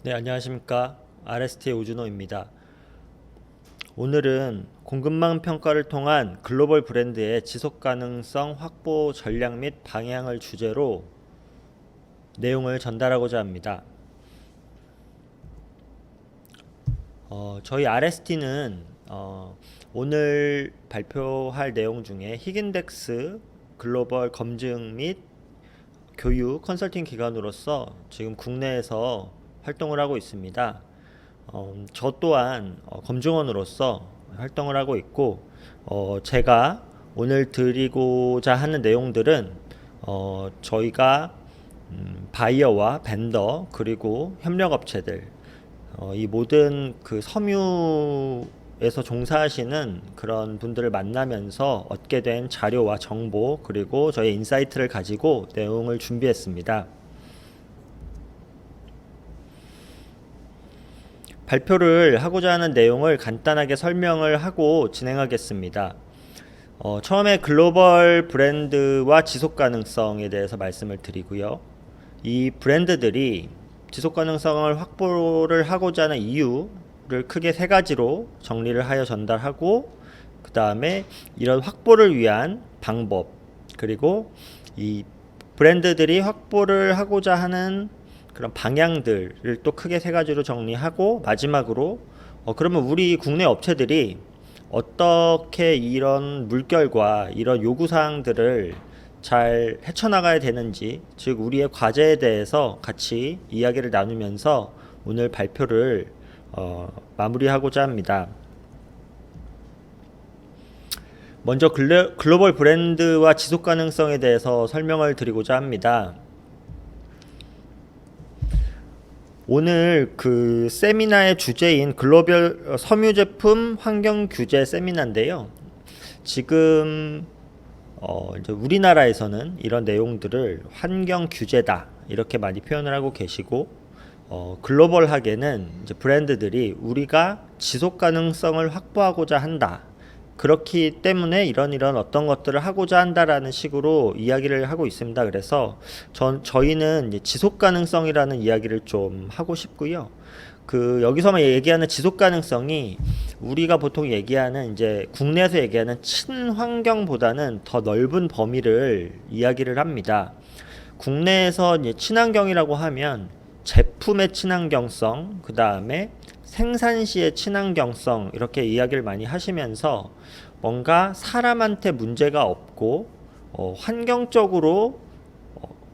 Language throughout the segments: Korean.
네, 안녕하십니까. RST의 오준호입니다. 오늘은 공급망 평가를 통한 글로벌 브랜드의 지속 가능성 확보 전략 및 방향을 주제로 내용을 전달하고자 합니다. 저희 RST는 오늘 발표할 내용 중에 히긴덱스 글로벌 검증 및 교육 컨설팅 기관으로서 지금 국내에서 활동을 하고 있습니다. 저 또한 검증원으로서 활동을 하고 있고, 제가 오늘 드리고자 하는 내용들은 저희가 바이어와 벤더 그리고 협력업체들, 이 모든 그 섬유에서 종사하시는 그런 분들을 만나면서 얻게 된 자료와 정보 그리고 저의 인사이트를 가지고 내용을 준비했습니다. 발표를 하고자 하는 내용을 간단하게 설명을 하고 진행하겠습니다. 처음에 글로벌 브랜드와 지속 가능성에 대해서 말씀을 드리고요. 이 브랜드들이 지속 가능성을 확보를 하고자 하는 이유를 크게 세 가지로 정리를 하여 전달하고, 그 다음에 이런 확보를 위한 방법, 그리고 이 브랜드들이 확보를 하고자 하는 그런 방향들을 또 크게 세 가지로 정리하고, 마지막으로 그러면 우리 국내 업체들이 어떻게 이런 물결과 이런 요구사항들을 잘 헤쳐나가야 되는지, 즉 우리의 과제에 대해서 같이 이야기를 나누면서 오늘 발표를 마무리하고자 합니다. 먼저 글로벌 브랜드와 지속 가능성에 대해서 설명을 드리고자 합니다. 오늘 그 세미나의 주제인 글로벌 섬유 제품 환경 규제 세미나인데요. 지금 이제 우리나라에서는 이런 내용들을 환경 규제다 이렇게 많이 표현을 하고 계시고, 글로벌하게는 이제 브랜드들이 우리가 지속 가능성을 확보하고자 한다, 그렇기 때문에 이런 어떤 것들을 하고자 한다라는 식으로 이야기를 하고 있습니다. 그래서 저희는 이제 지속 가능성이라는 이야기를 좀 하고 싶고요. 그 여기서만 얘기하는 지속 가능성이 우리가 보통 얘기하는 이제 국내에서 얘기하는 친환경보다는 더 넓은 범위를 이야기를 합니다. 국내에서 이제 친환경이라고 하면 제품의 친환경성, 그 다음에 생산 시의 친환경성, 이렇게 이야기를 많이 하시면서 뭔가 사람한테 문제가 없고 환경적으로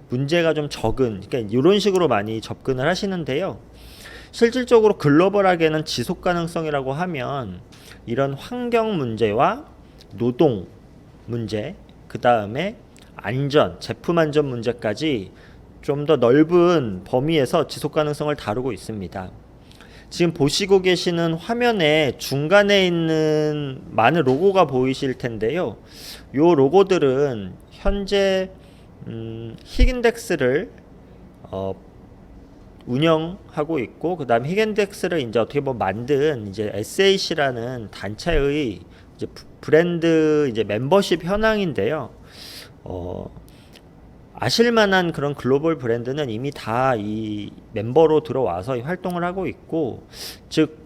문제가 좀 적은, 그러니까 이런 식으로 많이 접근을 하시는데요. 실질적으로 글로벌하게는 지속 가능성이라고 하면 이런 환경 문제와 노동 문제, 그 다음에 안전, 제품 안전 문제까지 좀 더 넓은 범위에서 지속 가능성을 다루고 있습니다. 지금 보시고 계시는 화면에 중간에 있는 많은 로고가 보이실 텐데요. 이 로고들은 현재 히긴덱스를 운영하고 있고, 그 다음 히긴덱스를 이제 어떻게 보면 만든 이제 SAC라는 단체의 이제 브랜드 이제 멤버십 현황인데요. 아실만한 그런 글로벌 브랜드는 이미 다 이 멤버로 들어와서 활동을 하고 있고, 즉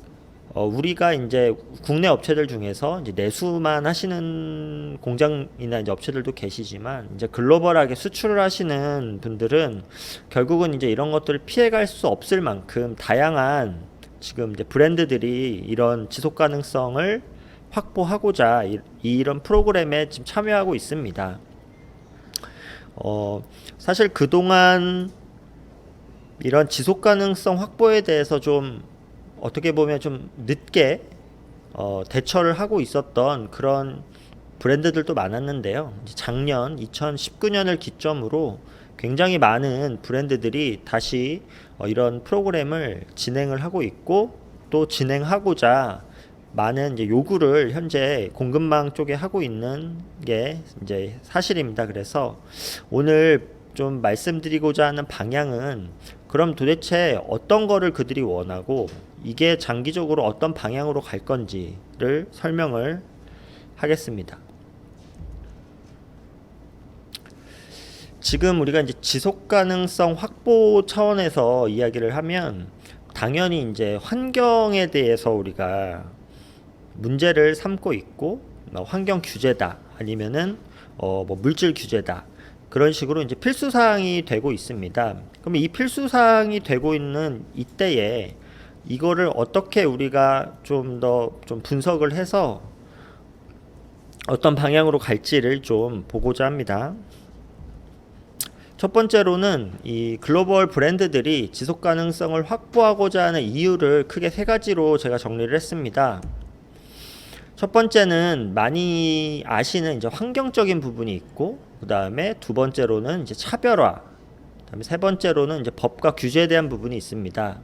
우리가 이제 국내 업체들 중에서 이제 내수만 하시는 공장이나 이제 업체들도 계시지만, 이제 글로벌하게 수출을 하시는 분들은 결국은 이제 이런 것들을 피해갈 수 없을 만큼 다양한 지금 이제 브랜드들이 이런 지속 가능성을 확보하고자 이런 프로그램에 지금 참여하고 있습니다. 사실 그동안 이런 지속 가능성 확보에 대해서 좀 어떻게 보면 좀 늦게 대처를 하고 있었던 그런 브랜드들도 많았는데요. 작년 2019년을 기점으로 굉장히 많은 브랜드들이 다시 이런 프로그램을 진행을 하고 있고, 또 진행하고자 많은 이제 요구를 현재 공급망 쪽에 하고 있는 게 이제 사실입니다. 그래서 오늘 좀 말씀드리고자 하는 방향은, 그럼 도대체 어떤 거를 그들이 원하고 이게 장기적으로 어떤 방향으로 갈 건지를 설명을 하겠습니다. 지금 우리가 이제 지속 가능성 확보 차원에서 이야기를 하면 당연히 이제 환경에 대해서 우리가 문제를 삼고 있고, 환경 규제다 아니면은 뭐 물질 규제다, 그런 식으로 이제 필수 사항이 되고 있습니다. 그럼 이 필수 사항이 되고 있는 이때에 이거를 어떻게 우리가 좀 더 좀 분석을 해서 어떤 방향으로 갈지를 좀 보고자 합니다. 첫 번째로는 이 글로벌 브랜드들이 지속 가능성을 확보하고자 하는 이유를 크게 세 가지로 제가 정리를 했습니다. 첫 번째는 많이 아시는 이제 환경적인 부분이 있고, 그 다음에 두 번째로는 이제 차별화, 그다음에 세 번째로는 이제 법과 규제에 대한 부분이 있습니다.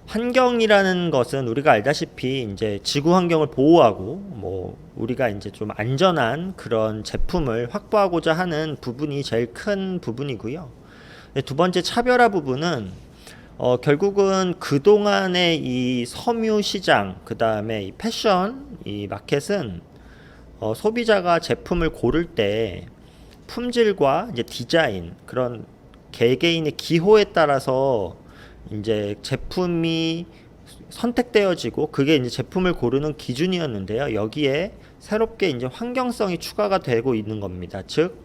환경이라는 것은 우리가 알다시피 이제 지구 환경을 보호하고 뭐 우리가 이제 좀 안전한 그런 제품을 확보하고자 하는 부분이 제일 큰 부분이고요. 두 번째 차별화 부분은 결국은 그동안의 이 섬유 시장, 그 다음에 이 패션, 이 마켓은 소비자가 제품을 고를 때 품질과 이제 디자인, 그런 개개인의 기호에 따라서 이제 제품이 선택되어지고 그게 이제 제품을 고르는 기준이었는데요. 여기에 새롭게 이제 환경성이 추가가 되고 있는 겁니다. 즉,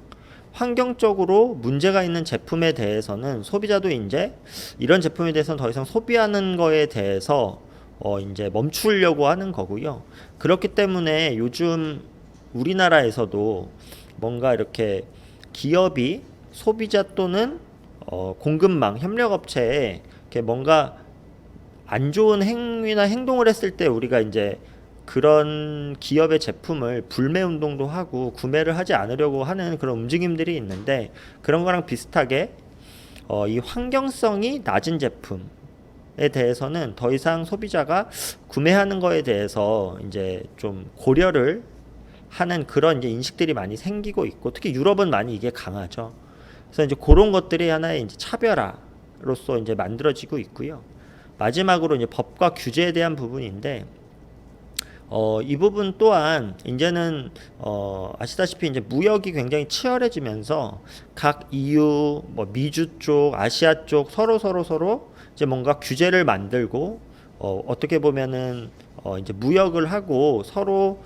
환경적으로 문제가 있는 제품에 대해서는 소비자도 이제 이런 제품에 대해서는 더 이상 소비하는 거에 대해서 이제 멈추려고 하는 거고요. 그렇기 때문에 요즘 우리나라에서도 뭔가 이렇게 기업이 소비자 또는 공급망 협력업체에 이렇게 뭔가 안 좋은 행위나 행동을 했을 때 우리가 이제 그런 기업의 제품을 불매 운동도 하고 구매를 하지 않으려고 하는 그런 움직임들이 있는데, 그런 거랑 비슷하게 이 환경성이 낮은 제품에 대해서는 더 이상 소비자가 구매하는 거에 대해서 이제 좀 고려를 하는 그런 이제 인식들이 많이 생기고 있고, 특히 유럽은 많이 이게 강하죠. 그래서 이제 그런 것들이 하나의 이제 차별화로서 이제 만들어지고 있고요. 마지막으로 이제 법과 규제에 대한 부분인데, 이 부분 또한 이제는 아시다시피 이제 무역이 굉장히 치열해지면서 각 EU, 뭐 미주 쪽, 아시아 쪽 서로 이제 뭔가 규제를 만들고 어떻게 보면은 이제 무역을 하고 서로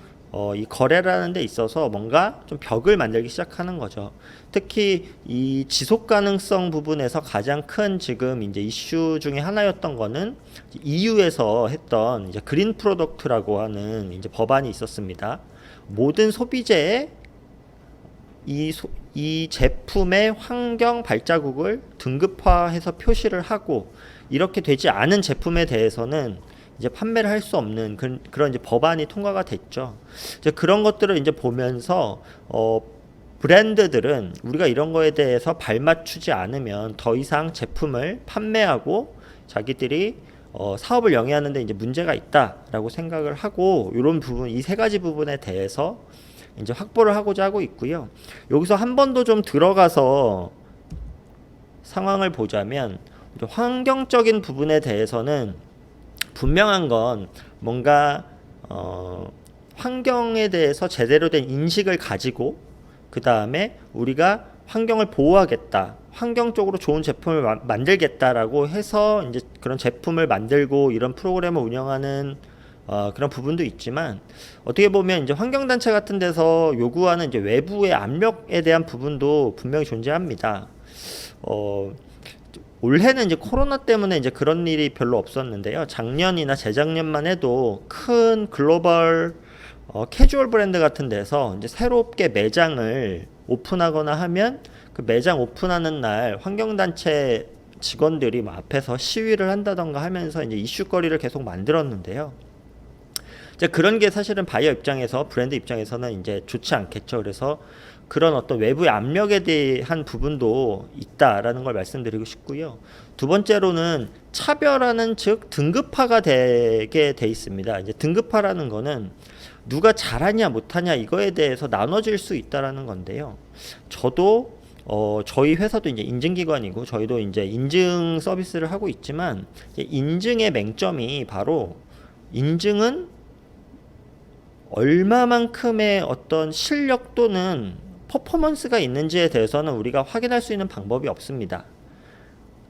이 거래라는 데 있어서 뭔가 좀 벽을 만들기 시작하는 거죠. 특히 이 지속 가능성 부분에서 가장 큰 지금 이제 이슈 중에 하나였던 거는 EU에서 했던 이제 그린 프로덕트라고 하는 이제 법안이 있었습니다. 모든 소비재에 이 제품의 환경 발자국을 등급화해서 표시를 하고, 이렇게 되지 않은 제품에 대해서는 이제 판매를 할 수 없는 그런 이제 법안이 통과가 됐죠. 이제 그런 것들을 이제 보면서 브랜드들은 우리가 이런 거에 대해서 발맞추지 않으면 더 이상 제품을 판매하고 자기들이 사업을 영위하는데 이제 문제가 있다라고 생각을 하고, 이런 부분, 이 세 가지 부분에 대해서 이제 확보를 하고자 하고 있고요. 여기서 한 번 더 좀 들어가서 상황을 보자면, 환경적인 부분에 대해서는 분명한 건 뭔가 환경에 대해서 제대로 된 인식을 가지고, 그 다음에 우리가 환경을 보호하겠다, 환경적으로 좋은 제품을 만들겠다라고 해서 이제 그런 제품을 만들고 이런 프로그램을 운영하는 그런 부분도 있지만, 어떻게 보면 이제 환경단체 같은 데서 요구하는 이제 외부의 압력에 대한 부분도 분명히 존재합니다. 올해는 이제 코로나 때문에 이제 그런 일이 별로 없었는데요. 작년이나 재작년만 해도 큰 글로벌 캐주얼 브랜드 같은 데서 이제 새롭게 매장을 오픈하거나 하면 그 매장 오픈하는 날 환경단체 직원들이 뭐 앞에서 시위를 한다던가 하면서 이제 이슈거리를 계속 만들었는데요. 이제 그런 게 사실은 바이어 입장에서, 브랜드 입장에서는 이제 좋지 않겠죠. 그래서 그런 어떤 외부의 압력에 대한 부분도 있다라는 걸 말씀드리고 싶고요. 두 번째로는 차별화는 즉 등급화가 되게 돼 있습니다. 이제 등급화라는 거는 누가 잘하냐 못하냐 이거에 대해서 나눠질 수 있다라는 건데요. 저도 저희 회사도 이제 인증기관이고 저희도 이제 인증 서비스를 하고 있지만, 이제 인증의 맹점이 바로 인증은 얼마만큼의 어떤 실력 또는 퍼포먼스가 있는지에 대해서는 우리가 확인할 수 있는 방법이 없습니다.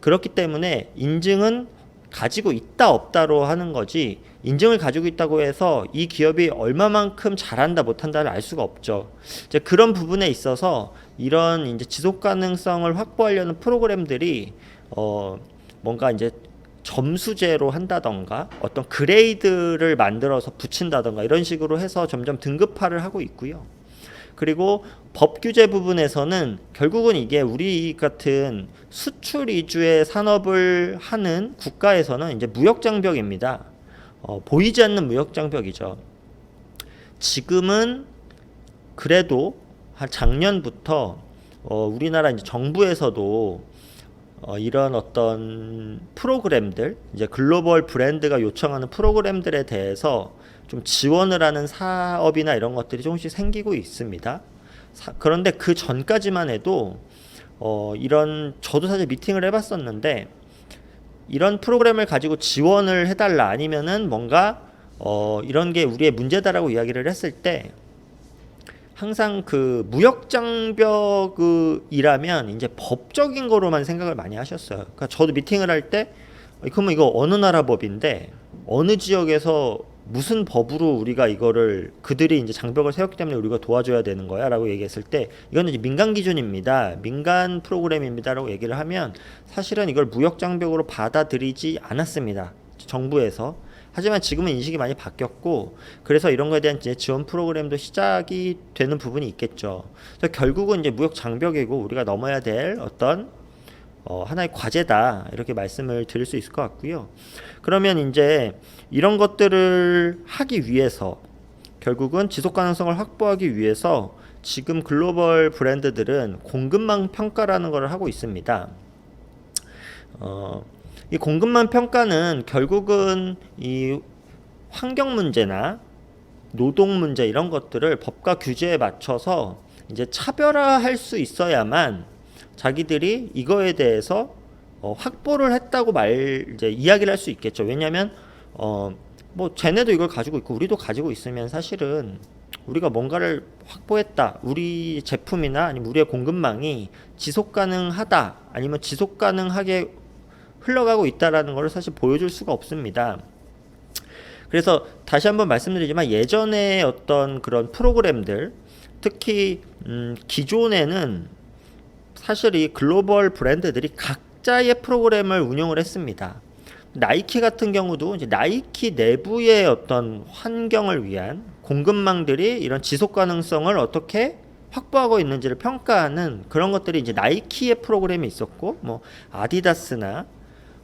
그렇기 때문에 인증은 가지고 있다 없다로 하는 거지, 인증을 가지고 있다고 해서 이 기업이 얼마만큼 잘한다 못한다를 알 수가 없죠. 이제 그런 부분에 있어서 이런 이제 지속 가능성을 확보하려는 프로그램들이 뭔가 이제 점수제로 한다던가 어떤 그레이드를 만들어서 붙인다던가 이런 식으로 해서 점점 등급화를 하고 있고요. 그리고 법 규제 부분에서는 결국은 이게 우리 같은 수출 위주의 산업을 하는 국가에서는 이제 무역 장벽입니다. 보이지 않는 무역 장벽이죠. 지금은 그래도 한 작년부터 우리나라 이제 정부에서도 이런 어떤 프로그램들, 이제 글로벌 브랜드가 요청하는 프로그램들에 대해서 좀 지원을 하는 사업이나 이런 것들이 조금씩 생기고 있습니다. 그런데 그 전까지만 해도 이런, 저도 사실 미팅을 해봤었는데, 이런 프로그램을 가지고 지원을 해달라, 아니면은 뭔가 이런 게 우리의 문제다라고 이야기를 했을 때 항상 그 무역 장벽이라면 이제 법적인 거로만 생각을 많이 하셨어요. 그러니까 저도 미팅을 할 때 그러면 이거 어느 나라 법인데 어느 지역에서 무슨 법으로 우리가 이거를, 그들이 이제 장벽을 세웠기 때문에 우리가 도와줘야 되는 거야 라고 얘기했을 때, 이거는 이제 민간 기준입니다, 민간 프로그램입니다 라고 얘기를 하면 사실은 이걸 무역 장벽으로 받아들이지 않았습니다, 정부에서. 하지만 지금은 인식이 많이 바뀌었고, 그래서 이런 거에 대한 이제 지원 프로그램도 시작이 되는 부분이 있겠죠. 그래서 결국은 이제 무역 장벽이고 우리가 넘어야 될 어떤 하나의 과제다, 이렇게 말씀을 드릴 수 있을 것 같고요. 그러면 이제 이런 것들을 하기 위해서, 결국은 지속 가능성을 확보하기 위해서 지금 글로벌 브랜드들은 공급망 평가라는 것을 하고 있습니다. 이 공급망 평가는 결국은 이 환경 문제나 노동 문제 이런 것들을 법과 규제에 맞춰서 이제 차별화할 수 있어야만 자기들이 이거에 대해서 확보를 했다고 이제 이야기를 할 수 있겠죠. 왜냐하면 뭐 쟤네도 이걸 가지고 있고 우리도 가지고 있으면 사실은 우리가 뭔가를 확보했다, 우리 제품이나 아니면 우리의 공급망이 지속 가능하다, 아니면 지속 가능하게 흘러가고 있다라는 것을 사실 보여줄 수가 없습니다. 그래서 다시 한번 말씀드리지만, 예전에 어떤 그런 프로그램들, 특히 기존에는 사실 이 글로벌 브랜드들이 각자의 프로그램을 운영을 했습니다. 나이키 같은 경우도 이제 나이키 내부의 어떤 환경을 위한 공급망들이 이런 지속 가능성을 어떻게 확보하고 있는지를 평가하는 그런 것들이 이제 나이키의 프로그램이 있었고, 뭐 아디다스나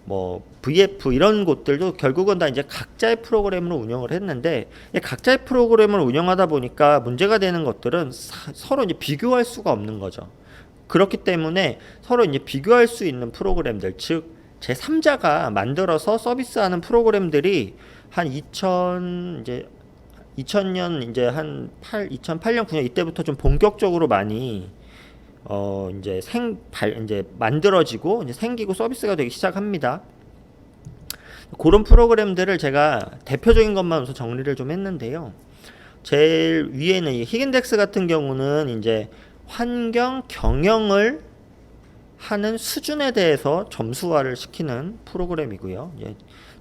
뭐 VF 이런 곳들도 결국은 다 이제 각자의 프로그램으로 운영을 했는데, 각자의 프로그램을 운영하다 보니까 문제가 되는 것들은 서로 이제 비교할 수가 없는 거죠. 그렇기 때문에 서로 이제 비교할 수 있는 프로그램들, 즉 제3자가 만들어서 서비스하는 프로그램들이 한 2000년 이제 한 2008년 9년 이때부터 좀 본격적으로 많이 이제 이제 만들어지고 이제 생기고 서비스가 되기 시작합니다. 그런 프로그램들을 제가 대표적인 것만 우선 정리를 좀 했는데요. 제일 위에는 이 히겐덱스 같은 경우는 이제 환경 경영을 하는 수준에 대해서 점수화를 시키는 프로그램이고요.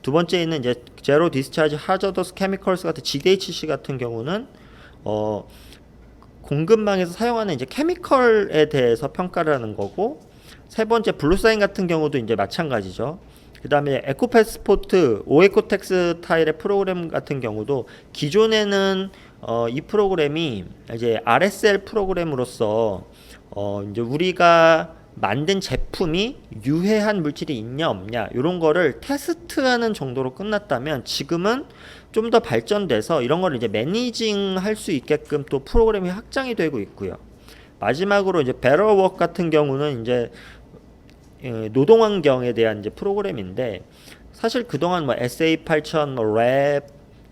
두 번째는 이제 제로 디스차지 하저더스 케미컬스 같은 GDHC 같은 경우는 공급망에서 사용하는 이제 케미컬에 대해서 평가를 하는 거고, 세 번째 블루사인 같은 경우도 이제 마찬가지죠. 그 다음에 에코패스포트, 오에코텍스 타일의 프로그램 같은 경우도 기존에는 이 프로그램이 이제 RSL 프로그램으로서 이제 우리가 만든 제품이 유해한 물질이 있냐 없냐 이런 거를 테스트하는 정도로 끝났다면, 지금은 좀 더 발전돼서 이런 거를 이제 매니징 할 수 있게끔 또 프로그램이 확장이 되고 있고요. 마지막으로 이제 베러워크 같은 경우는 이제 노동 환경에 대한 이제 프로그램인데, 사실 그동안 뭐 SA8000, 랩,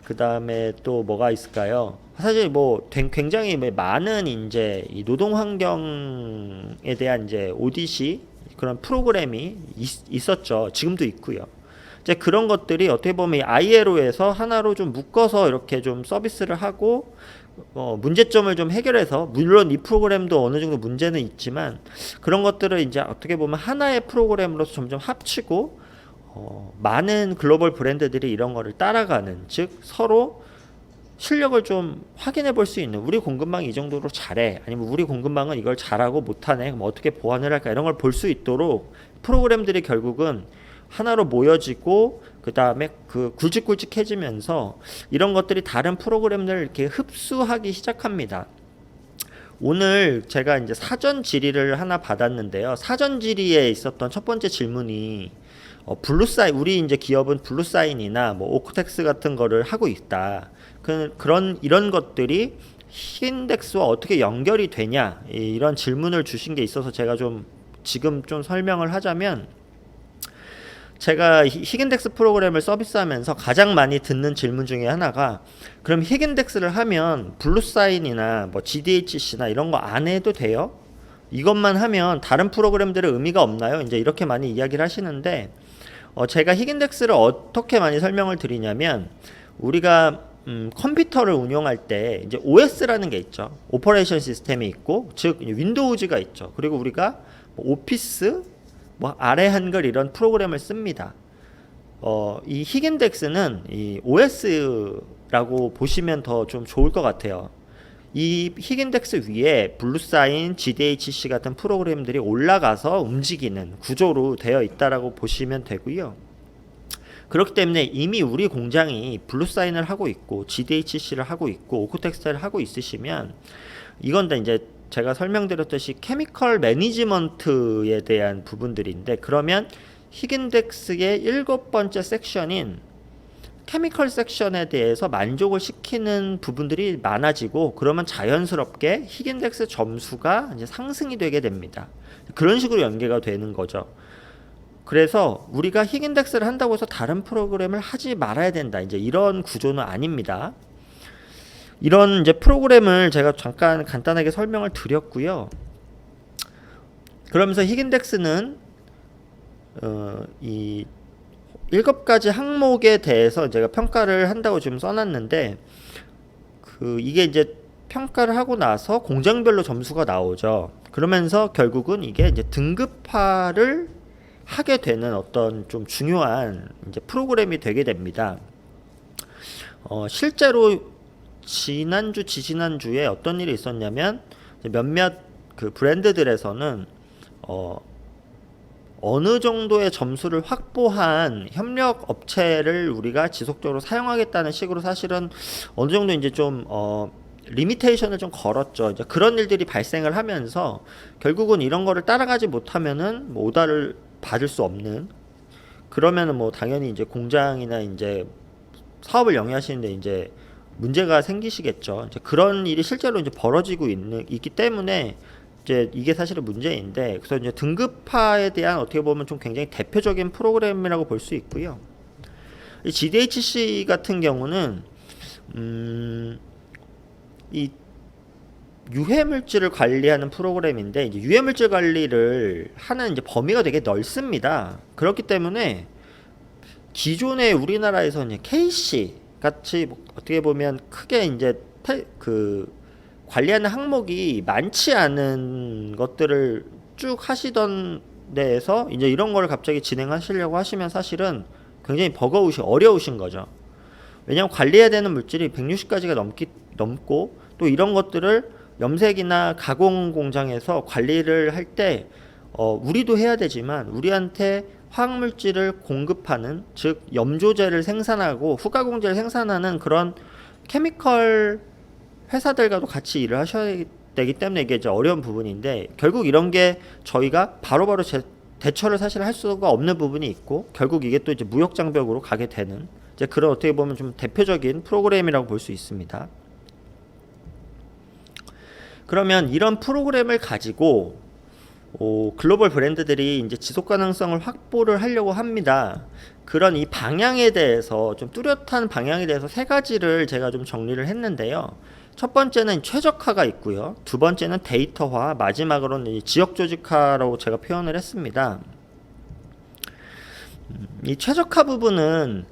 그 다음에 또 뭐가 있을까요? 사실 뭐 굉장히 많은 이제 이 노동 환경에 대한 이제 오디시 그런 프로그램이 있었죠. 지금도 있고요. 이제 그런 것들이 어떻게 보면 ILO에서 하나로 좀 묶어서 이렇게 좀 서비스를 하고, 문제점을 좀 해결해서, 물론 이 프로그램도 어느 정도 문제는 있지만 그런 것들을 이제 어떻게 보면 하나의 프로그램으로서 점점 합치고 많은 글로벌 브랜드들이 이런 거를 따라가는, 즉 서로 실력을 좀 확인해 볼 수 있는, 우리 공급망이 이 정도로 잘해, 아니면 우리 공급망은 이걸 잘하고 못하네, 그럼 어떻게 보완을 할까, 이런 걸 볼 수 있도록 프로그램들이 결국은 하나로 모여지고 그 다음에 그 굵직굵직해지면서 이런 것들이 다른 프로그램들을 이렇게 흡수하기 시작합니다. 오늘 제가 이제 사전 질의를 하나 받았는데요. 사전 질의에 있었던 첫 번째 질문이 블루사인, 우리 이제 기업은 블루사인이나 뭐 오코텍스 같은 거를 하고 있다. 그런 이런 것들이 히긴덱스와 어떻게 연결이 되냐, 이런 질문을 주신 게 있어서 제가 좀 지금 좀 설명을 하자면, 제가 히긴덱스 프로그램을 서비스하면서 가장 많이 듣는 질문 중에 하나가, 그럼 히긴덱스를 하면 블루사인이나 뭐 GDHC나 이런 거 안 해도 돼요? 이것만 하면 다른 프로그램들은 의미가 없나요? 이제 이렇게 많이 이야기를 하시는데, 제가 히긴덱스를 어떻게 많이 설명을 드리냐면, 우리가 컴퓨터를 운영할 때 이제 OS라는 게 있죠. 오퍼레이션 시스템이 있고, 즉 윈도우즈가 있죠. 그리고 우리가 뭐 오피스, 뭐 아래 한글 이런 프로그램을 씁니다. 이 히긴덱스는 이 OS라고 보시면 더 좀 좋을 것 같아요. 이 히긴덱스 위에 블루사인, GDHC 같은 프로그램들이 올라가서 움직이는 구조로 되어 있다라고 보시면 되고요. 그렇기 때문에 이미 우리 공장이 블루사인을 하고 있고 GDHC를 하고 있고 오코텍스를 하고 있으시면, 이건 다 이제 제가 설명드렸듯이 케미컬 매니지먼트에 대한 부분들인데, 그러면 히긴덱스의 7번째 섹션인 케미컬 섹션에 대해서 만족을 시키는 부분들이 많아지고, 그러면 자연스럽게 히긴덱스 점수가 이제 상승이 되게 됩니다. 그런 식으로 연계가 되는 거죠. 그래서 우리가 히긴덱스를 한다고 해서 다른 프로그램을 하지 말아야 된다, 이제 이런 구조는 아닙니다. 이런 이제 프로그램을 제가 잠깐 간단하게 설명을 드렸고요. 그러면서 히긴덱스는 이 7가지 항목에 대해서 제가 평가를 한다고 지금 써놨는데, 이게 이제 평가를 하고 나서 공장별로 점수가 나오죠. 그러면서 결국은 이게 이제 등급화를 하게 되는 어떤 좀 중요한 이제 프로그램이 되게 됩니다. 실제로 지난주, 지지난주에 어떤 일이 있었냐면, 몇몇 그 브랜드들에서는 어느 정도의 점수를 확보한 협력 업체를 우리가 지속적으로 사용하겠다는 식으로 사실은 어느 정도 이제 좀 리미테이션을 좀 걸었죠. 이제 그런 일들이 발생을 하면서 결국은 이런 거를 따라가지 못하면은 뭐 오다를 받을 수 없는, 그러면은 뭐 당연히 이제 공장이나 이제 사업을 영위하시는데 이제 문제가 생기시겠죠. 이제 그런 일이 실제로 이제 벌어지고 있기 때문에 이제 이게 사실은 문제인데, 그래서 이제 등급화에 대한 어떻게 보면 좀 굉장히 대표적인 프로그램이라고 볼 수 있고요. 이 GDHC 같은 경우는 이 유해물질을 관리하는 프로그램인데, 이제 유해물질 관리를 하는 이제 범위가 되게 넓습니다. 그렇기 때문에 기존의 우리나라에서 이제 KC 같이 어떻게 보면 크게 이제 관리하는 항목이 많지 않은 것들을 쭉 하시던 데에서 이제 이런 거를 갑자기 진행하시려고 하시면 사실은 굉장히 어려우신 거죠. 왜냐하면 관리해야 되는 물질이 160가지가 넘고, 또 이런 것들을 염색이나 가공 공장에서 관리를 할 때 우리도 해야 되지만, 우리한테 화학물질을 공급하는, 즉 염조제를 생산하고 후가공제를 생산하는 그런 케미컬 회사들과도 같이 일을 하셔야 되기 때문에 이게 이제 어려운 부분인데, 결국 이런 게 저희가 바로바로 대처를 사실 할 수가 없는 부분이 있고, 결국 이게 또 이제 무역 장벽으로 가게 되는 이제 그런 어떻게 보면 좀 대표적인 프로그램이라고 볼 수 있습니다. 그러면 이런 프로그램을 가지고 글로벌 브랜드들이 이제 지속 가능성을 확보를 하려고 합니다. 그런 이 방향에 대해서, 좀 뚜렷한 방향에 대해서 3가지를 제가 좀 정리를 했는데요. 첫 번째는 최적화가 있고요. 두 번째는 데이터화, 마지막으로는 지역 조직화라고 제가 표현을 했습니다. 이 최적화 부분은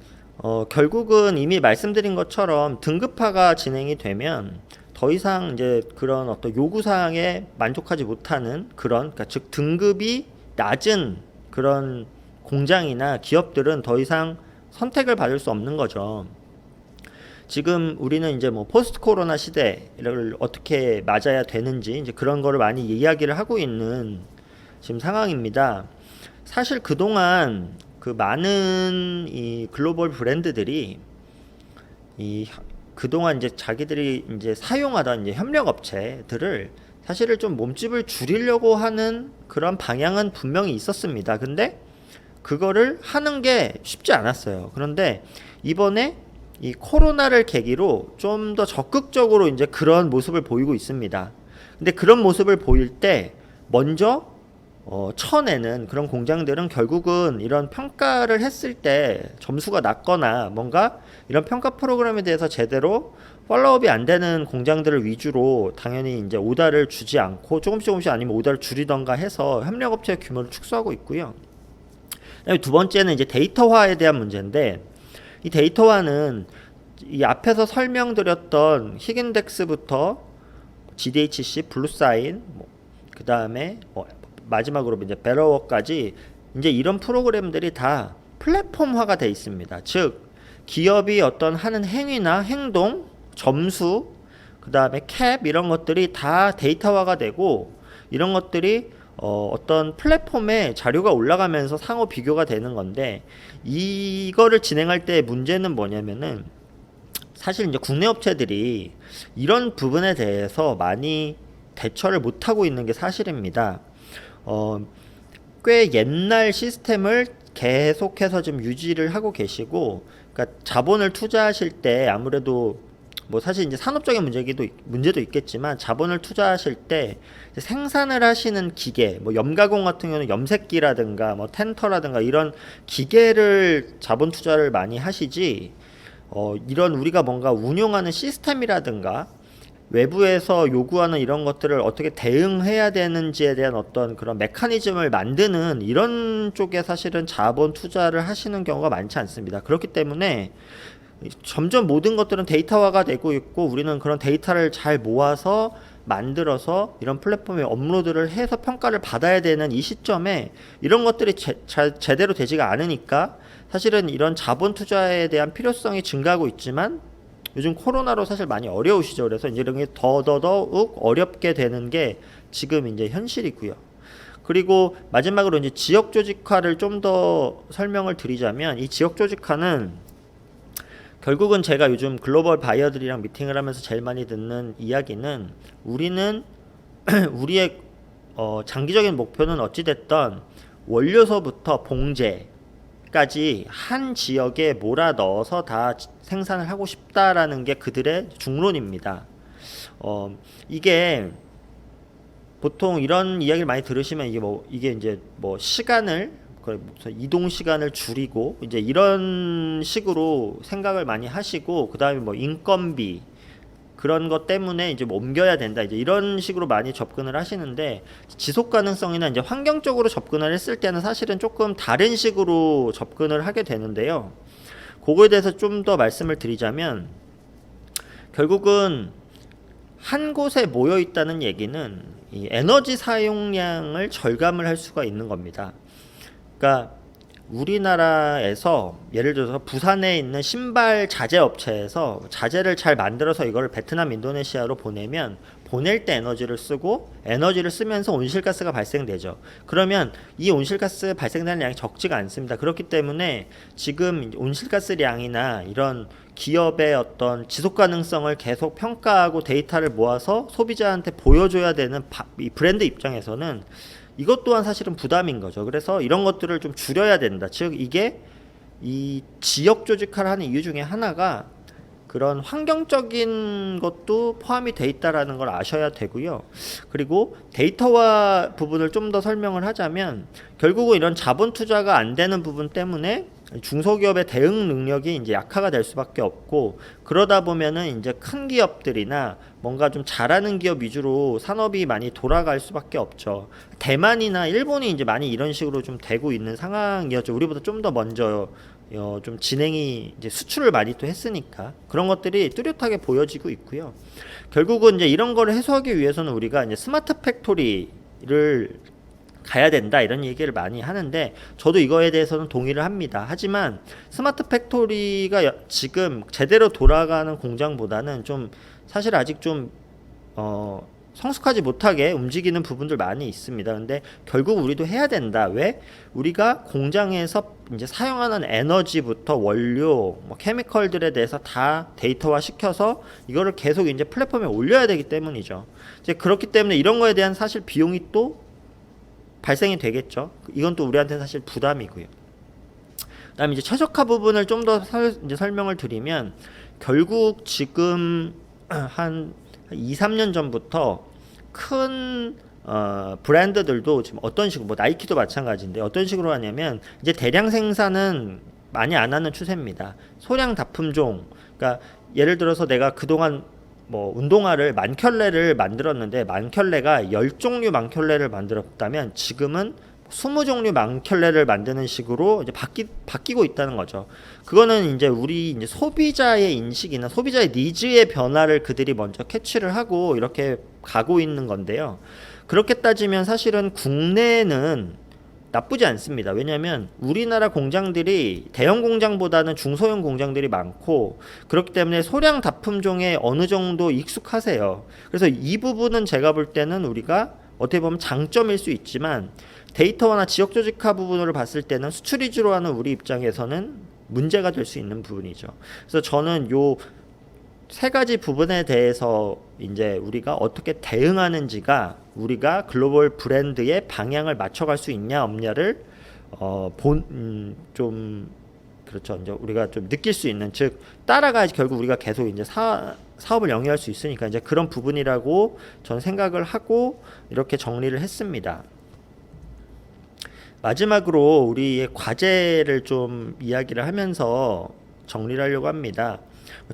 결국은 이미 말씀드린 것처럼 등급화가 진행이 되면 더 이상 이제 그런 어떤 요구 사항에 만족하지 못하는 그런, 그러니까 즉 등급이 낮은 그런 공장이나 기업들은 더 이상 선택을 받을 수 없는 거죠. 지금 우리는 이제 뭐 포스트 코로나 시대를 어떻게 맞아야 되는지 이제 그런 거를 많이 이야기를 하고 있는 지금 상황입니다. 사실 그동안 그 많은 이 글로벌 브랜드들이 이 그동안 이제 자기들이 이제 사용하던 이제 협력 업체들을 사실은 좀 몸집을 줄이려고 하는 그런 방향은 분명히 있었습니다. 근데 그거를 하는 게 쉽지 않았어요. 그런데 이번에 이 코로나를 계기로 좀 더 적극적으로 이제 그런 모습을 보이고 있습니다. 근데 그런 모습을 보일 때 먼저 쳐내는 그런 공장들은 결국은 이런 평가를 했을 때 점수가 낮거나 뭔가 이런 평가 프로그램에 대해서 제대로 팔로우업이 안 되는 공장들을 위주로 당연히 이제 오다를 주지 않고 조금씩 아니면 오다를 줄이던가 해서 협력업체의 규모를 축소하고 있고요. 그다음에 두 번째는 이제 데이터화에 대한 문제인데, 이 데이터화는 이 앞에서 설명드렸던 히긴덱스부터 GDHC, 블루사인, 그 다음에 마지막으로 이제 베러워까지 이제 이런 프로그램들이 다 플랫폼화가 돼 있습니다. 즉 기업이 어떤 하는 행위나 행동, 점수, 그 다음에 캡 이런 것들이 다 데이터화가 되고 이런 것들이 어떤 플랫폼에 자료가 올라가면서 상호 비교가 되는 건데, 이거를 진행할 때 문제는 뭐냐면은 사실 이제 국내 업체들이 이런 부분에 대해서 많이 대처를 못하고 있는 게 사실입니다. 꽤 옛날 시스템을 계속해서 좀 유지를 하고 계시고, 그러니까 자본을 투자하실 때 아무래도 뭐 사실 이제 산업적인 문제도 있겠지만 자본을 투자하실 때 생산을 하시는 기계, 뭐 염가공 같은 경우는 염색기라든가 뭐 텐터라든가 이런 기계를 자본 투자를 많이 하시지, 이런 우리가 뭔가 운용하는 시스템이라든가 외부에서 요구하는 이런 것들을 어떻게 대응해야 되는지에 대한 어떤 그런 메커니즘을 만드는 이런 쪽에 사실은 자본 투자를 하시는 경우가 많지 않습니다. 그렇기 때문에 점점 모든 것들은 데이터화가 되고 있고, 우리는 그런 데이터를 잘 모아서 만들어서 이런 플랫폼에 업로드를 해서 평가를 받아야 되는 이 시점에 이런 것들이 제대로 되지가 않으니까 사실은 이런 자본 투자에 대한 필요성이 증가하고 있지만 요즘 코로나로 사실 많이 어려우시죠. 그래서 이제 이런 게 더더욱 어렵게 되는 게 지금 이제 현실이고요. 그리고 마지막으로 이제 지역 조직화를 좀 더 설명을 드리자면, 이 지역 조직화는 결국은 제가 요즘 글로벌 바이어들이랑 미팅을 하면서 제일 많이 듣는 이야기는, 우리는 우리의 장기적인 목표는 어찌됐던 원료서부터 봉제까지 한 지역에 몰아 넣어서 다 생산을 하고 싶다라는 게 그들의 중론입니다. 이게 보통 이런 이야기를 많이 들으시면 이게 이제 뭐 시간을 이동 시간을 줄이고 이제 이런 식으로 생각을 많이 하시고, 그 다음에 뭐 인건비 그런 것 때문에 이제 뭐 옮겨야 된다 이제 이런 식으로 많이 접근을 하시는데, 지속 가능성이나 이제 환경적으로 접근을 했을 때는 사실은 조금 다른 식으로 접근을 하게 되는데요. 그거에 대해서 좀 더 말씀을 드리자면, 결국은 한 곳에 모여 있다는 얘기는 이 에너지 사용량을 절감을 할 수가 있는 겁니다. 그러니까 우리나라에서 예를 들어서 부산에 있는 신발 자재 업체에서 자재를 잘 만들어서 이걸 베트남, 인도네시아로 보내면 보낼 때 에너지를 쓰고 에너지를 쓰면서 온실가스가 발생되죠. 그러면 이 온실가스 발생되는 양이 적지가 않습니다. 그렇기 때문에 지금 온실가스량이나 이런 기업의 어떤 지속 가능성을 계속 평가하고 데이터를 모아서 소비자한테 보여줘야 되는 이 브랜드 입장에서는 이것 또한 사실은 부담인 거죠. 그래서 이런 것들을 좀 줄여야 된다. 즉 이게 이 지역 조직화를 하는 이유 중에 하나가 그런 환경적인 것도 포함이 돼 있다라는 걸 아셔야 되고요. 그리고 데이터화 부분을 좀 더 설명을 하자면, 결국은 이런 자본 투자가 안 되는 부분 때문에 중소기업의 대응 능력이 이제 약화가 될 수밖에 없고, 그러다 보면은 이제 큰 기업들이나 뭔가 좀 잘하는 기업 위주로 산업이 많이 돌아갈 수밖에 없죠. 대만이나 일본이 이제 많이 이런 식으로 좀 되고 있는 상황이었죠. 우리보다 좀 더 먼저 좀 진행이 이제 수출을 많이 또 했으니까 그런 것들이 뚜렷하게 보여지고 있고요. 결국은 이제 이런 거를 해소하기 위해서는 우리가 이제 스마트 팩토리를 가야 된다 이런 얘기를 많이 하는데, 저도 이거에 대해서는 동의를 합니다. 하지만 스마트 팩토리가 지금 제대로 돌아가는 공장보다는 좀 사실 아직 좀 성숙하지 못하게 움직이는 부분들 많이 있습니다. 근데 결국 우리도 해야 된다. 왜? 우리가 공장에서 이제 사용하는 에너지부터 원료, 뭐 케미컬들에 대해서 다 데이터화 시켜서 이거를 계속 이제 플랫폼에 올려야 되기 때문이죠. 이제 그렇기 때문에 이런 거에 대한 사실 비용이 또 발생이 되겠죠. 이건 또 우리한테는 사실 부담이고요. 그다음에 이제 최적화 부분을 좀 더 이제 설명을 드리면, 결국 지금 한 2, 3년 전부터 큰 브랜드들도 지금 어떤 식으로, 뭐 나이키도 마찬가지인데 어떤 식으로 하냐면 이제 대량 생산은 많이 안 하는 추세입니다. 소량 납품종. 그러니까 예를 들어서 내가 그동안 뭐 운동화를 10,000켤레를 만들었는데 10,000켤레가 10종류 10,000켤레를 만들었다면 지금은 20종류 10,000켤레를 만드는 식으로 이제 바뀌고 있다는 거죠. 그거는 이제 우리 이제 소비자의 인식이나 소비자의 니즈의 변화를 그들이 먼저 캐치를 하고 이렇게 가고 있는 건데요. 그렇게 따지면 사실은 국내는 나쁘지 않습니다. 왜냐하면 우리나라 공장들이 대형 공장보다는 중소형 공장들이 많고, 그렇기 때문에 소량 납품종에 어느 정도 익숙하세요. 그래서 이 부분은 제가 볼 때는 우리가 어떻게 보면 장점일 수 있지만, 데이터화나 지역 조직화 부분으로 봤을 때는 수출 위주로 하는 우리 입장에서는 문제가 될 수 있는 부분이죠. 그래서 저는 요 세 가지 부분에 대해서 이제 우리가 어떻게 대응하는지가 우리가 글로벌 브랜드의 방향을 맞춰갈 수 있냐 없냐를 좀 그렇죠. 이제 우리가 좀 느낄 수 있는, 즉 따라가야지 결국 우리가 계속 이제 사업을 영위할 수 있으니까 이제 그런 부분이라고 저는 생각을 하고 이렇게 정리를 했습니다. 마지막으로 우리의 과제를 좀 이야기를 하면서 정리를 하려고 합니다.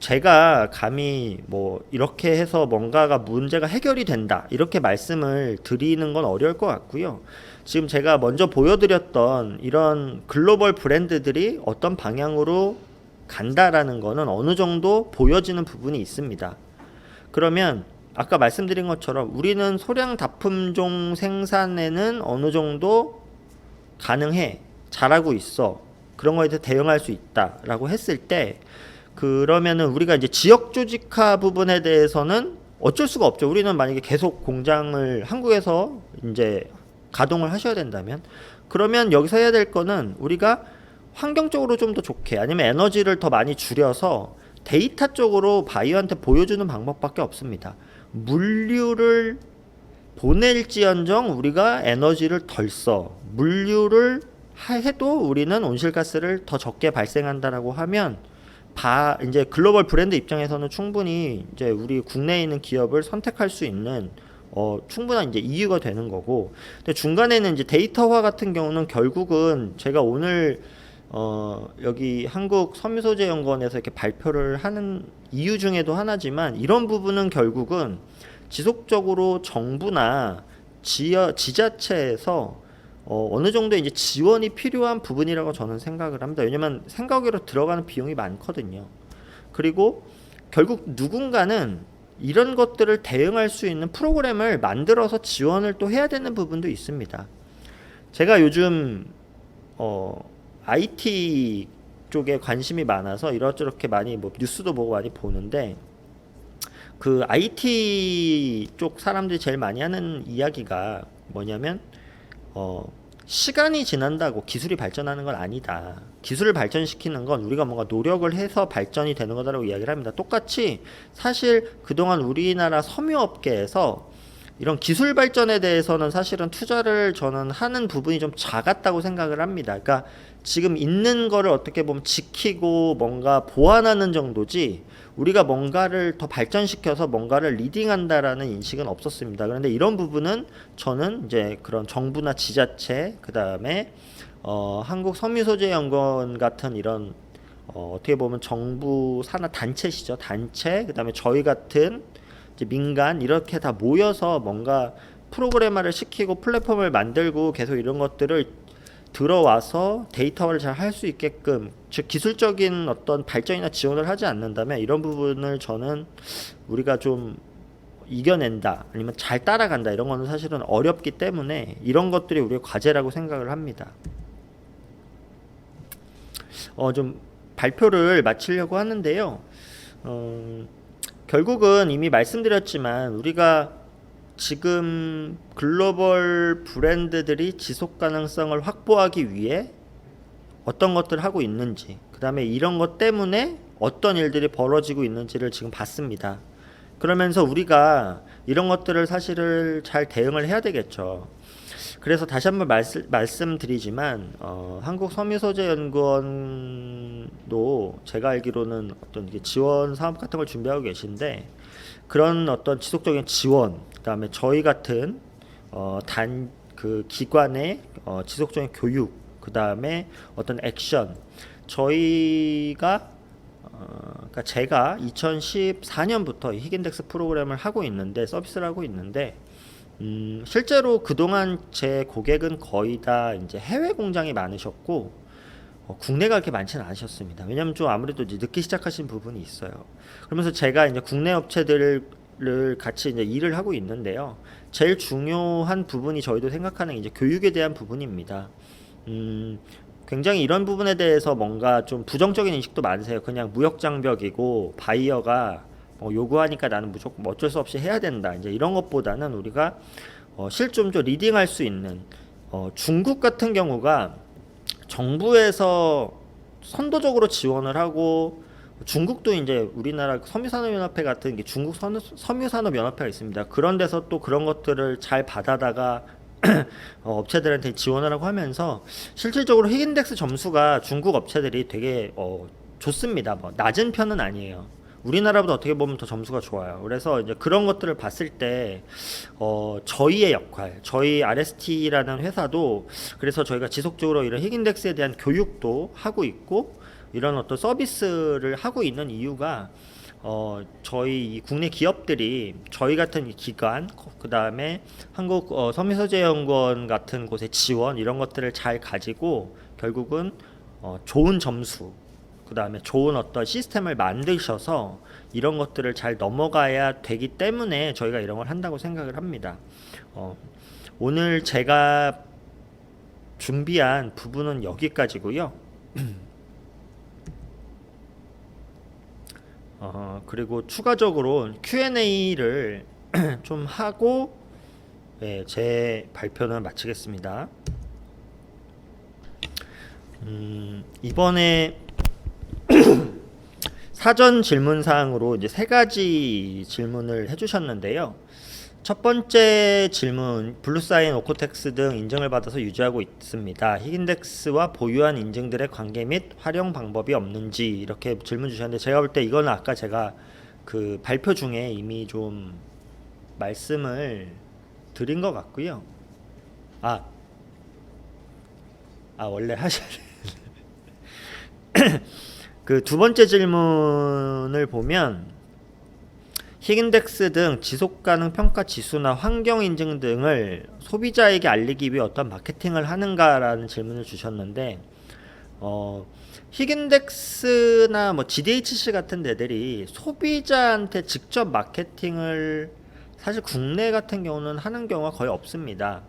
제가 감히 뭐 이렇게 해서 뭔가가 문제가 해결이 된다 이렇게 말씀을 드리는 건 어려울 것 같고요. 지금 제가 먼저 보여드렸던 이런 글로벌 브랜드들이 어떤 방향으로 간다라는 거는 어느 정도 보여지는 부분이 있습니다. 그러면 아까 말씀드린 것처럼 우리는 소량 납품종 생산에는 어느 정도 가능해, 잘하고 있어, 그런 거에 대해서 대응할 수 있다라고 했을 때, 그러면은 우리가 이제 지역 조직화 부분에 대해서는 어쩔 수가 없죠. 우리는 만약에 계속 공장을 한국에서 이제 가동을 하셔야 된다면, 그러면 여기서 해야 될 거는 우리가 환경적으로 좀 더 좋게, 아니면 에너지를 더 많이 줄여서 데이터 쪽으로 바이오한테 보여주는 방법밖에 없습니다. 물류를 보낼지언정 우리가 에너지를 덜 써, 물류를 해도 우리는 온실가스를 더 적게 발생한다라고 하면 이제 글로벌 브랜드 입장에서는 충분히 이제 우리 국내에 있는 기업을 선택할 수 있는 충분한 이제 이유가 되는 거고, 근데 중간에는 이제 데이터화 같은 경우는 결국은 제가 오늘 여기 한국 섬유소재연구원에서 이렇게 발표를 하는 이유 중에도 하나지만, 이런 부분은 결국은 지속적으로 정부나 지자체에서 어느 정도 이제 지원이 필요한 부분이라고 저는 생각을 합니다. 왜냐면 생각으로 들어가는 비용이 많거든요. 그리고 결국 누군가는 이런 것들을 대응할 수 있는 프로그램을 만들어서 지원을 또 해야 되는 부분도 있습니다. 제가 요즘 IT 쪽에 관심이 많아서 이렇게 많이 뭐 뉴스도 보고 많이 보는데, 그 IT 쪽 사람들이 제일 많이 하는 이야기가 뭐냐면 시간이 지난다고 기술이 발전하는 건 아니다. 기술을 발전시키는 건 우리가 뭔가 노력을 해서 발전이 되는 거다라고 이야기를 합니다. 똑같이 사실 그동안 우리나라 섬유업계에서 이런 기술 발전에 대해서는 사실은 투자를 저는 하는 부분이 좀 작았다고 생각을 합니다. 그러니까 지금 있는 거를 어떻게 보면 지키고 뭔가 보완하는 정도지, 우리가 뭔가를 더 발전시켜서 뭔가를 리딩한다라는 인식은 없었습니다. 그런데 이런 부분은 저는 이제 그런 정부나 지자체, 그 다음에 한국섬유소재연구원 같은 이런 어떻게 보면 정부 산하 단체시죠. 단체, 그다음에 저희 같은 이제 민간 이렇게 다 모여서 뭔가 프로그래머를 시키고 플랫폼을 만들고 계속 이런 것들을 들어와서 데이터화를 잘 할 수 있게끔, 즉 기술적인 어떤 발전이나 지원을 하지 않는다면 이런 부분을 저는 우리가 좀 이겨낸다 아니면 잘 따라간다 이런 거는 사실은 어렵기 때문에 이런 것들이 우리의 과제라고 생각을 합니다. 좀 발표를 마치려고 하는데요. 결국은 이미 말씀드렸지만 우리가 지금 글로벌 브랜드들이 지속 가능성을 확보하기 위해 어떤 것들을 하고 있는지, 그 다음에 이런 것 때문에 어떤 일들이 벌어지고 있는지를 지금 봤습니다. 그러면서 우리가 이런 것들을 사실을 잘 대응을 해야 되겠죠. 그래서 다시 한번 말씀드리지만 한국섬유소재연구원도 제가 알기로는 어떤 지원 사업 같은 걸 준비하고 계신데, 그런 어떤 지속적인 지원, 그다음에 저희 같은 그 기관의 지속적인 교육, 그다음에 어떤 액션, 저희가 그러니까 제가 2014년부터 히긴덱스 프로그램을 하고 있는데, 서비스를 하고 있는데, 실제로 그동안 제 고객은 거의 다 이제 해외 공장이 많으셨고 국내가 그렇게 많지는 않으셨습니다. 왜냐하면 좀 아무래도 이제 늦게 시작하신 부분이 있어요. 그러면서 제가 이제 국내 업체들을 같이 이제 일을 하고 있는데요. 제일 중요한 부분이 저희도 생각하는 이제 교육에 대한 부분입니다. 굉장히 이런 부분에 대해서 뭔가 좀 부정적인 인식도 많으세요. 그냥 무역 장벽이고 바이어가 요구하니까 나는 무조건 어쩔 수 없이 해야 된다. 이제 이런 것보다는 우리가 실좀 리딩할 수 있는 중국 같은 경우가 정부에서 선도적으로 지원을 하고, 중국도 이제 우리나라 섬유산업연합회 같은 게 중국 섬유산업연합회가 있습니다. 그런 데서 또 그런 것들을 잘 받아다가 업체들한테 지원을 하고 하면서 실질적으로 히긴덱스 점수가 중국 업체들이 되게 좋습니다. 뭐 낮은 편은 아니에요. 우리나라보다 어떻게 보면 더 점수가 좋아요. 그래서 이제 그런 것들을 봤을 때 저희의 역할, 저희 RST라는 회사도 그래서 저희가 지속적으로 이런 히긴덱스에 대한 교육도 하고 있고 이런 어떤 서비스를 하고 있는 이유가 저희 국내 기업들이 저희 같은 기관, 그 다음에 한국 섬유소재연구원 같은 곳의 지원, 이런 것들을 잘 가지고 결국은 좋은 점수, 그 다음에 좋은 어떤 시스템을 만드셔서 이런 것들을 잘 넘어가야 되기 때문에 저희가 이런 걸 한다고 생각을 합니다. 오늘 제가 준비한 부분은 여기까지고요. 그리고 추가적으로 Q&A를 좀 하고 제 발표는 마치겠습니다. 이번에 사전 질문 사항으로 이제 3가지 질문을 해주셨는데요. 첫 번째 질문, 블루사인, 오코텍스 등 인증을 받아서 유지하고 있습니다. 히긴덱스와 보유한 인증들의 관계 및 활용 방법이 없는지, 이렇게 질문 주셨는데, 제가 볼 때 이거는 아까 제가 그 발표 중에 이미 좀 말씀을 드린 것 같고요. 원래 하셔야 그 두 번째 질문을 보면 히긴덱스 등 지속가능 평가 지수나 환경 인증 등을 소비자에게 알리기 위해 어떤 마케팅을 하는가라는 질문을 주셨는데, 히긴덱스나 뭐 GDHC 같은 데들이 소비자한테 직접 마케팅을 사실 국내 같은 경우는 하는 경우가 거의 없습니다.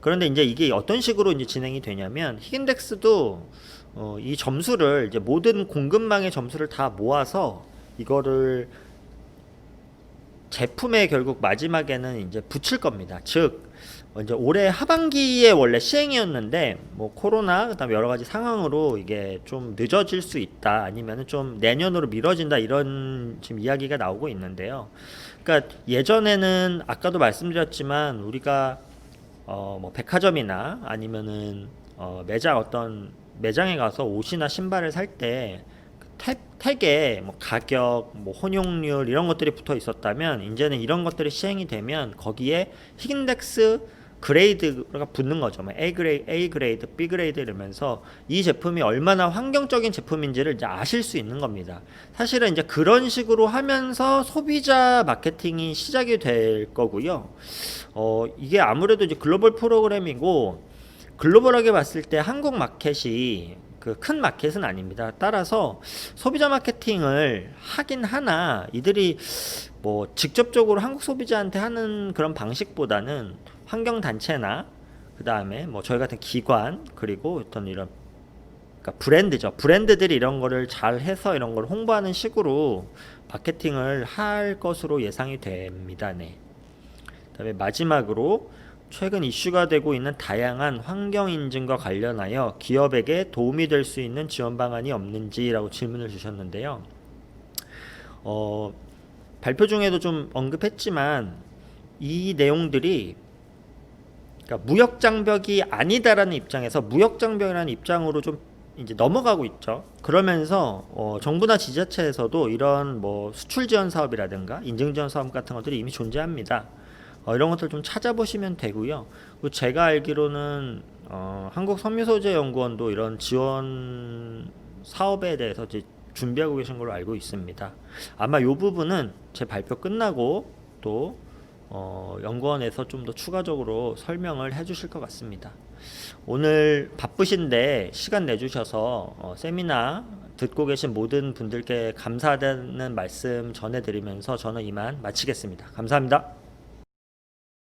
그런데 이제 이게 어떤 식으로 이제 진행이 되냐면, 히긴덱스도 이 점수를 이제 모든 공급망의 점수를 다 모아서 이거를 제품에 결국 마지막에는 이제 붙일 겁니다. 즉 이제 올해 하반기에 원래 시행이었는데 뭐 코로나 그다음에 여러 가지 상황으로 이게 좀 늦어질 수 있다, 아니면은 좀 내년으로 미뤄진다, 이런 지금 이야기가 나오고 있는데요. 그러니까 예전에는 아까도 말씀드렸지만 우리가 뭐 백화점이나 아니면은 어떤 매장에 가서 옷이나 신발을 살 때 택에 뭐 가격, 뭐 혼용률 이런 것들이 붙어 있었다면, 이제는 이런 것들이 시행이 되면 거기에 히긴덱스 그레이드가 붙는 거죠. 뭐 A 그레이드, B 그레이드 이러면서 이 제품이 얼마나 환경적인 제품인지를 이제 아실 수 있는 겁니다. 사실은 이제 그런 식으로 하면서 소비자 마케팅이 시작이 될 거고요. 이게 아무래도 이제 글로벌 프로그램이고 글로벌하게 봤을 때 한국 마켓이 그 큰 마켓은 아닙니다. 따라서 소비자 마케팅을 하긴 하나 이들이 뭐 직접적으로 한국 소비자한테 하는 그런 방식보다는 환경 단체나 그 다음에 뭐 저희 같은 기관 그리고 어떤 이런 그러니까 브랜드죠. 브랜드들이 이런 거를 잘 해서 이런 걸 홍보하는 식으로 마케팅을 할 것으로 예상이 됩니다. 네. 그다음에 마지막으로 최근 이슈가 되고 있는 다양한 환경 인증과 관련하여 기업에게 도움이 될 수 있는 지원 방안이 없는지라고 질문을 주셨는데요. 발표 중에도 좀 언급했지만 이 내용들이 그러니까 무역 장벽이 아니다라는 입장에서 무역 장벽이라는 입장으로 좀 이제 넘어가고 있죠. 그러면서 정부나 지자체에서도 이런 뭐 수출 지원 사업이라든가 인증 지원 사업 같은 것들이 이미 존재합니다. 이런 것들 좀 찾아보시면 되고요. 그리고 제가 알기로는 한국섬유소재연구원도 이런 지원 사업에 대해서 이제 준비하고 계신 걸로 알고 있습니다. 아마 이 부분은 제 발표 끝나고 또 연구원에서 좀 더 추가적으로 설명을 해주실 것 같습니다. 오늘 바쁘신데 시간 내주셔서 세미나 듣고 계신 모든 분들께 감사하다는 말씀 전해드리면서 저는 이만 마치겠습니다. 감사합니다.